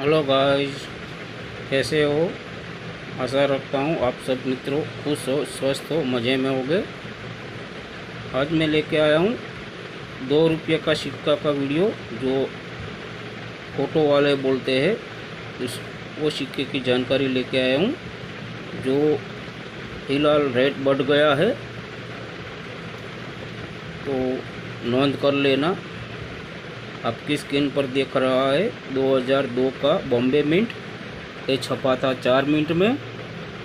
Hello guys, कैसे हो। आशा रखता हूँ आप सब मित्रों खुश हो, स्वस्थ हो, मज़े में होगे। आज मैं लेके आया हूँ 2 रुपये का सिक्का का वीडियो, जो फोटो वाले बोलते हैं। उस वो सिक्के की जानकारी लेके आया हूँ, जो फिलहाल रेट बढ़ गया है, तो नोंद कर लेना। आपकी स्क्रीन पर देख रहा है 2002 का बॉम्बे मिंट। ये छपा था 4 मिनट में।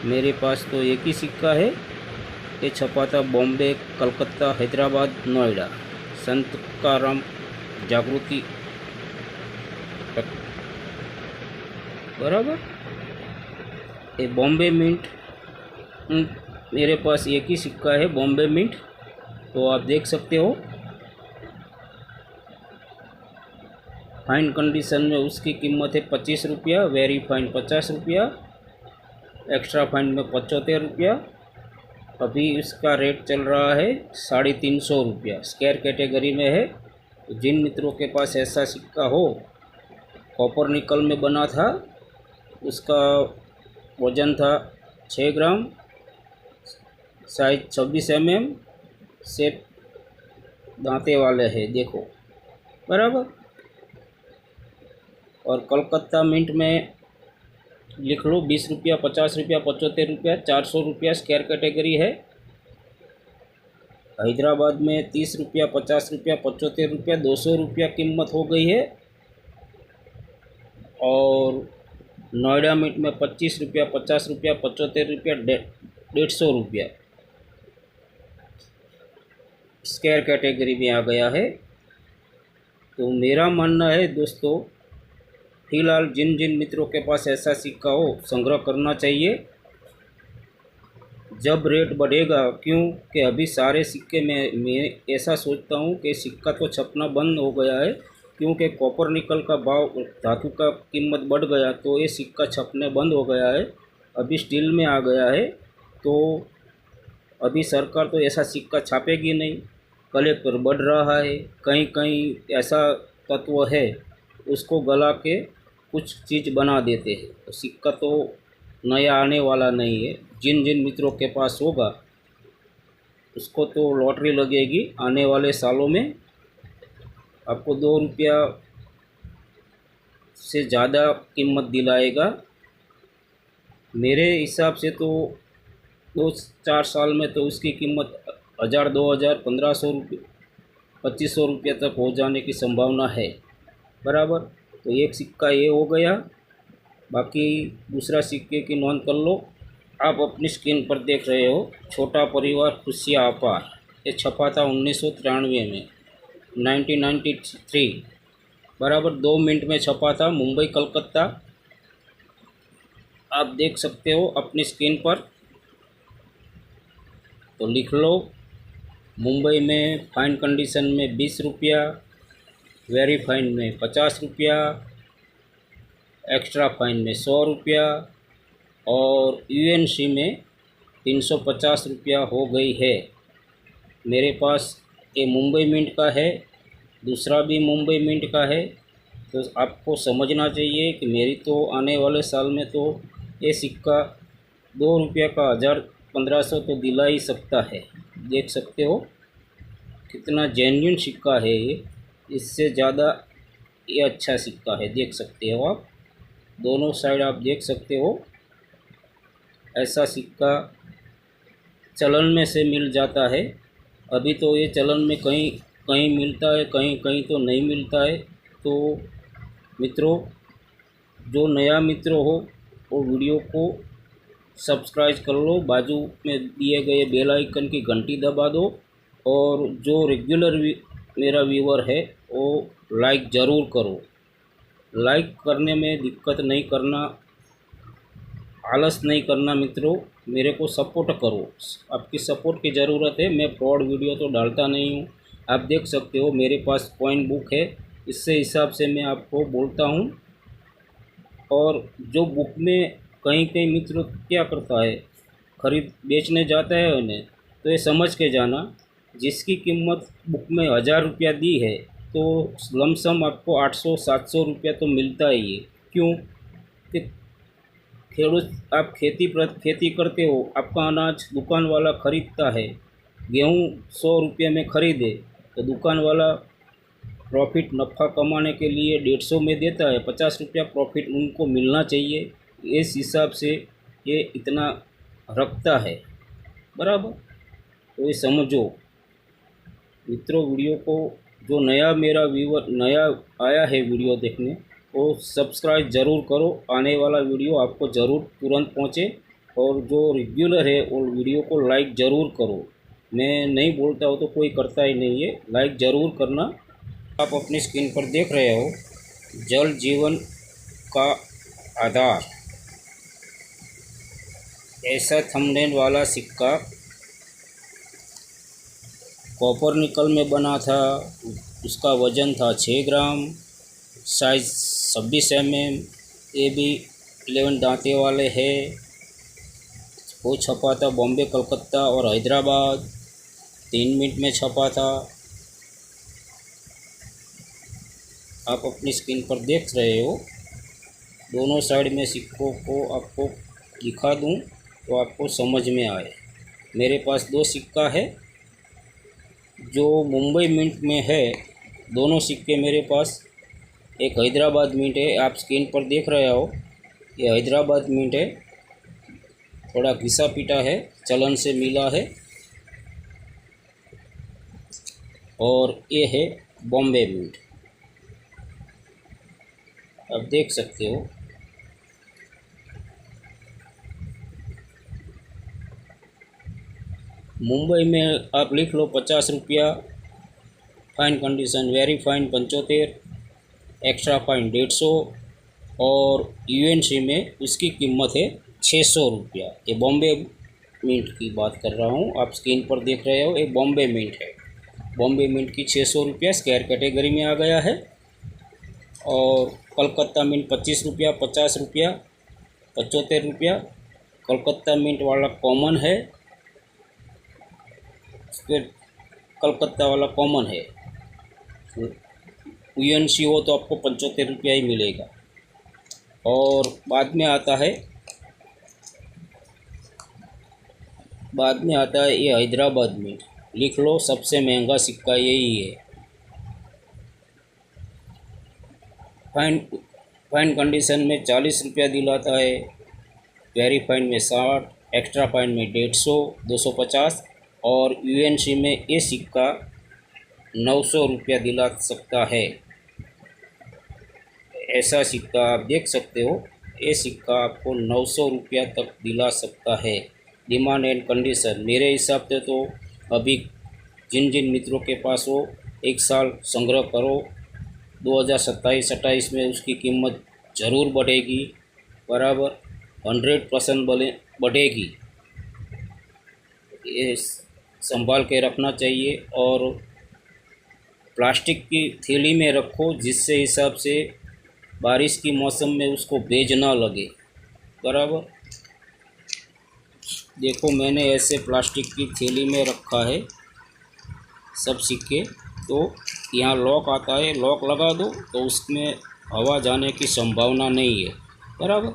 मेरे पास तो एक ही सिक्का है। ये छपा था बॉम्बे, कलकत्ता, हैदराबाद, नोएडा, संत तुकाराम जागृति, बराबर। ये बॉम्बे मिंट, मेरे पास एक ही सिक्का है बॉम्बे मिंट। तो आप देख सकते हो फाइन कंडीशन में उसकी कीमत है 25 रुपया, वेरी फाइन 50 रुपया, एक्स्ट्रा फाइन में 75 रुपया। अभी इसका रेट चल रहा है 350 रुपया। स्क्वायर कैटेगरी में है। जिन मित्रों के पास ऐसा सिक्का हो, कॉपर निकल में बना था, उसका वज़न था 6 ग्राम, साइज 26 mm, शेप दांते वाले हैं, देखो, बराबर। और कलकत्ता मिंट में लिख लो 20 रुपया, 50 रुपया, 75 रुपया, 400 रुपया स्क्वायर कैटेगरी है। हैदराबाद में 30 रुपया, 50 रुपया, 75 रुपया, 200 रुपया कीमत हो गई है। और नोएडा मिंट में 25 रुपया, 50 रुपया, 75 रुपया, 150 रुपया स्क्वायर कैटेगरी में आ गया है। तो मेरा मानना है दोस्तों, फिलहाल जिन जिन मित्रों के पास ऐसा सिक्का हो, संग्रह करना चाहिए। जब रेट बढ़ेगा, क्योंकि अभी सारे सिक्के में मैं ऐसा सोचता हूँ कि सिक्का तो छपना बंद हो गया है, क्योंकि कॉपर निकल का भाव, धातु का कीमत बढ़ गया, तो ये सिक्का छपने बंद हो गया है। अभी स्टील में आ गया है। तो अभी सरकार तो ऐसा सिक्का छापेगी नहीं। कलेक्टर बढ़ रहा है, कहीं कहीं ऐसा तत्व है, उसको गला के कुछ चीज़ बना देते हैं। तो सिक्का तो नया आने वाला नहीं है। जिन जिन मित्रों के पास होगा, उसको तो लॉटरी लगेगी आने वाले सालों में। आपको 2 रुपया से ज़्यादा कीमत दिलाएगा। मेरे हिसाब से तो 2-4 साल में तो उसकी कीमत 1000, 2000, 1500 रुपये, 2500 रुपये तक हो जाने की संभावना है, बराबर। तो एक सिक्का ये हो गया। बाकी दूसरा सिक्के की नोंद कर लो। आप अपनी स्क्रीन पर देख रहे हो छोटा परिवार खुशियाँ अपार। ये छपा था 1993 में, 1993, बराबर। 2 मिनट में छपा था, मुंबई कलकत्ता। आप देख सकते हो अपनी स्क्रीन पर। तो लिख लो, मुंबई में फाइन कंडीशन में 20 रुपया, वेरी फाइन में 50 रुपया, एक्स्ट्रा फाइन में 100 रुपया, और यूएनसी में 350 रुपया हो गई है। मेरे पास ये मुंबई मिंट का है, दूसरा भी मुंबई मिंट का है। तो आपको समझना चाहिए कि मेरी तो आने वाले साल में तो ये सिक्का 2 रुपया का 1000, 1500 तो दिला ही सकता है। देख सकते हो कितना जेन्युइन सिक्का है ये। इससे ज़्यादा ये अच्छा सिक्का है, देख सकते हो आप। दोनों साइड आप देख सकते हो। ऐसा सिक्का चलन में से मिल जाता है। अभी तो ये चलन में कहीं कहीं मिलता है, कहीं कहीं तो नहीं मिलता है। तो मित्रों, जो नया मित्र हो, वो वीडियो को सब्सक्राइब कर लो, बाजू में दिए गए बेल आइकन की घंटी दबा दो। और जो रेगुलर मेरा व्यूवर है, वो लाइक ज़रूर करो। लाइक करने में दिक्कत नहीं करना, आलस नहीं करना मित्रों। मेरे को सपोर्ट करो, आपकी सपोर्ट की ज़रूरत है। मैं फ्रॉड वीडियो तो डालता नहीं हूँ। आप देख सकते हो मेरे पास कॉइन बुक है, इससे हिसाब से मैं आपको बोलता हूँ। और जो बुक में कहीं कहीं मित्र क्या करता है, खरीद बेचने जाता है उन्हें, तो ये समझ के जाना, जिसकी कीमत बुक में 1000 रुपया दी है, तो लमसम आपको 800-700 रुपया तो मिलता ही है। क्यों कि खेडूत आप खेती करते हो, आपका अनाज दुकान वाला खरीदता है। गेहूँ 100 रुपये में खरीदे तो दुकान वाला प्रॉफिट नफ़ा कमाने के लिए 150 में देता है, 50 रुपया प्रॉफिट उनको मिलना चाहिए। इस हिसाब से ये इतना रखता है, बराबर। तो ये समझो मित्रों, वीडियो को जो नया मेरा व्यूवर नया आया है वीडियो देखने, वो सब्सक्राइब ज़रूर करो। आने वाला वीडियो आपको ज़रूर तुरंत पहुँचे। और जो रेगुलर है वो वीडियो को लाइक ज़रूर करो। मैं नहीं बोलता हूँ तो कोई करता ही नहीं है, लाइक ज़रूर करना। आप अपनी स्क्रीन पर देख रहे हो जल जीवन का आधार, ऐसा थंबनेल वाला सिक्का कॉपर निकल में बना था। उसका वज़न था 6 ग्राम, साइज़ 26 mm। ये भी 11 दांते वाले है। वो छपा था बॉम्बे, कलकत्ता और हैदराबाद। 3 मिनट में छपा था। आप अपनी स्क्रीन पर देख रहे हो। दोनों साइड में सिक्कों को आपको दिखा दूं तो आपको समझ में आए। मेरे पास 2 सिक्का है जो मुंबई मिंट में है। दोनों सिक्के मेरे पास, एक हैदराबाद मिंट है, आप स्क्रीन पर देख रहे हो, ये हैदराबाद मिंट है। थोड़ा घिसा पीटा है, चलन से मिला है। और ये है बॉम्बे मिंट, आप देख सकते हो। मुंबई में आप लिख लो 50 रुपया, fine condition, very fine 75, extra fine 150 और यूएनसी में उसकी कीमत है 600 रुपया। ये बॉम्बे मिंट की बात कर रहा हूँ, आप स्क्रीन पर देख रहे हो, ये बॉम्बे मिंट है। बॉम्बे मिंट की 600 रुपया स्क्वायर कैटेगरी में आ गया है। और कलकत्ता मिंट 25 रुपया, 50 रुपया, 75 रुपया। कलकत्ता मिंट वाला कॉमन है, फिर कलकत्ता वाला कॉमन है। यूएनसी हो तो आपको 75 रुपया ही मिलेगा। और बाद में आता है ये हैदराबाद मिंट, लिख लो, सबसे महंगा सिक्का यही है। फाइन कंडीशन में 40 रुपया दिलाता है, वेरी फाइन में 60, एक्स्ट्रा फाइन में 150, 250 और यूएनसी में ये सिक्का 900 रुपया दिला सकता है। ऐसा सिक्का आप देख सकते हो, ये सिक्का आपको 900 रुपया तक दिला सकता है। डिमांड एंड कंडीशन मेरे हिसाब से तो अभी जिन जिन मित्रों के पास हो, 1 साल संग्रह करो। 2027-28 में उसकी कीमत ज़रूर बढ़ेगी, बराबर 100% बढ़ेगी। ये संभाल के रखना चाहिए और प्लास्टिक की थैली में रखो, जिससे हिसाब से बारिश की मौसम में उसको भेज ना लगे, बराबर। देखो मैंने ऐसे प्लास्टिक की थैली में रखा है सब सिक्के। तो यहाँ लॉक आता है, लॉक लगा दो तो उसमें हवा जाने की संभावना नहीं है, बराबर।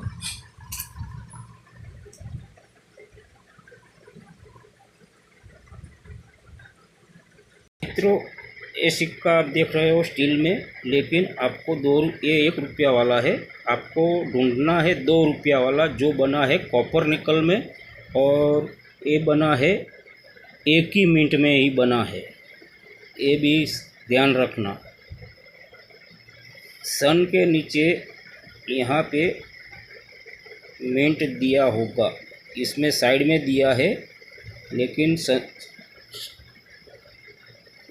मित्रों, ये सिक्का आप देख रहे हो स्टील में, लेकिन आपको ये 1 रुपया वाला है। आपको ढूंढना है 2 रुपया वाला, जो बना है कॉपर निकल में और ये बना है एक ही मिनट में ही बना है। ये भी ध्यान रखना। सन के नीचे यहाँ पे मिंट दिया होगा, इसमें साइड में दिया है, लेकिन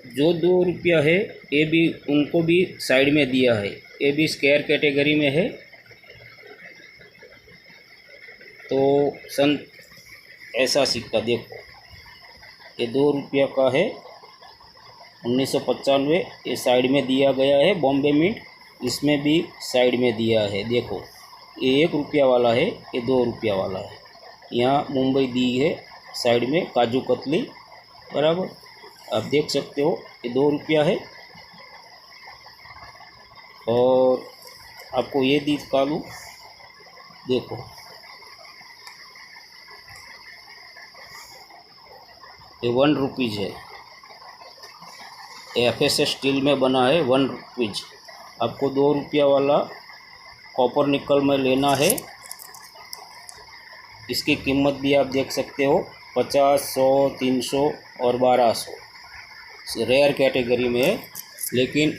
जो 2 रुपया है ये भी उनको भी साइड में दिया है। ये भी स्क्वायर कैटेगरी में है। तो सन ऐसा सिक्का देखो, ये 2 रुपया का है, 1995। ये साइड में दिया गया है बॉम्बे मिंट, इसमें भी साइड में दिया है। देखो ये 1 रुपया वाला है, ये 2 रुपया वाला है। यहाँ मुंबई दी है साइड में, काजू कतली, बराबर। आप देख सकते हो ये 2 रुपया है। और आपको ये दिखा दूँ, देखो ये 1 रुपीज़ है, FSS स्टील में बना है 1 रुपीज़। आपको 2 रुपया वाला कॉपर निकल में लेना है। इसकी कीमत भी आप देख सकते हो 50, 100, 300 और 1200 रेयर कैटेगरी में है, लेकिन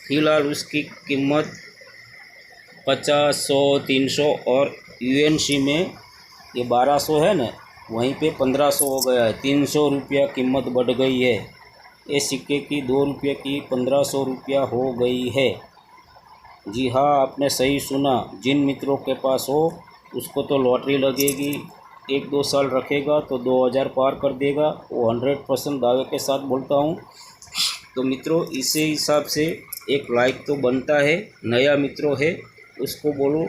फ़िलहाल उसकी कीमत 50, 100, 300 और UNC में ये 1200 है ना, वहीं पे 1500 हो गया है। 300 रुपया कीमत बढ़ गई है। ये सिक्के की 2 रुपये की 1500 रुपया हो गई है। जी हाँ, आपने सही सुना। जिन मित्रों के पास हो उसको तो लॉटरी लगेगी। 1-2 साल रखेगा तो 2000 पार कर देगा, वो 100% दावे के साथ बोलता हूँ। तो मित्रों, इसी हिसाब से एक लाइक तो बनता है। नया मित्रों है उसको बोलो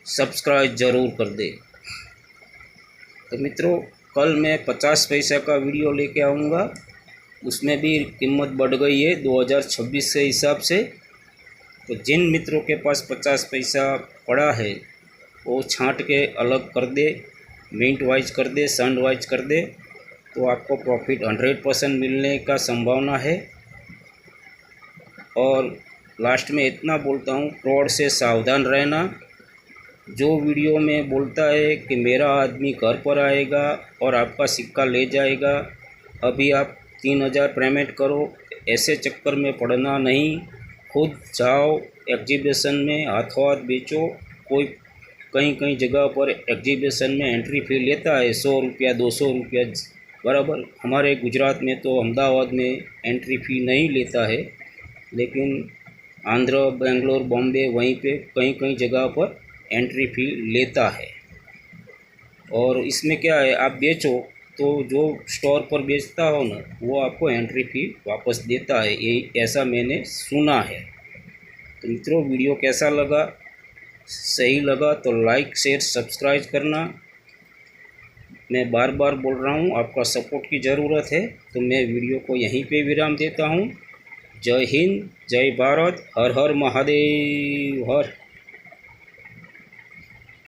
सब्सक्राइब ज़रूर कर दे। तो मित्रों, कल मैं 50 पैसा का वीडियो लेके आऊँगा, उसमें भी कीमत बढ़ गई है 2026 के हिसाब से। तो जिन मित्रों के पास 50 पैसा पड़ा है वो छांट के अलग कर दे, मिंट वाइज कर दे, सन वाइज कर दे, तो आपको प्रॉफिट 100% मिलने का संभावना है। और लास्ट में इतना बोलता हूँ, फ्रॉड से सावधान रहना। जो वीडियो में बोलता है कि मेरा आदमी घर पर आएगा और आपका सिक्का ले जाएगा, अभी आप 3000 पेमेंट करो, ऐसे चक्कर में पड़ना नहीं। खुद जाओ एग्जीबिशन में, हाथों हाथ बेचो। कोई कहीं कहीं जगह पर एग्जीबिशन में एंट्री फी लेता है 100 रुपया, 200 रुपया बराबर। हमारे गुजरात में तो अहमदाबाद में एंट्री फ़ी नहीं लेता है, लेकिन आंध्र, बेंगलोर, बॉम्बे वहीं पे कहीं कहीं जगह पर एंट्री फ़ी लेता है। और इसमें क्या है, आप बेचो तो जो स्टोर पर बेचता हो ना, वो आपको एंट्री फ़ी वापस देता है। ये ऐसा मैंने सुना है। तो मित्रों, वीडियो कैसा लगा? सही लगा तो लाइक, शेयर, सब्सक्राइब करना। मैं बार बार बोल रहा हूँ, आपका सपोर्ट की ज़रूरत है। तो मैं वीडियो को यहीं पे विराम देता हूँ। जय हिंद, जय भारत, हर हर महादेव, हर।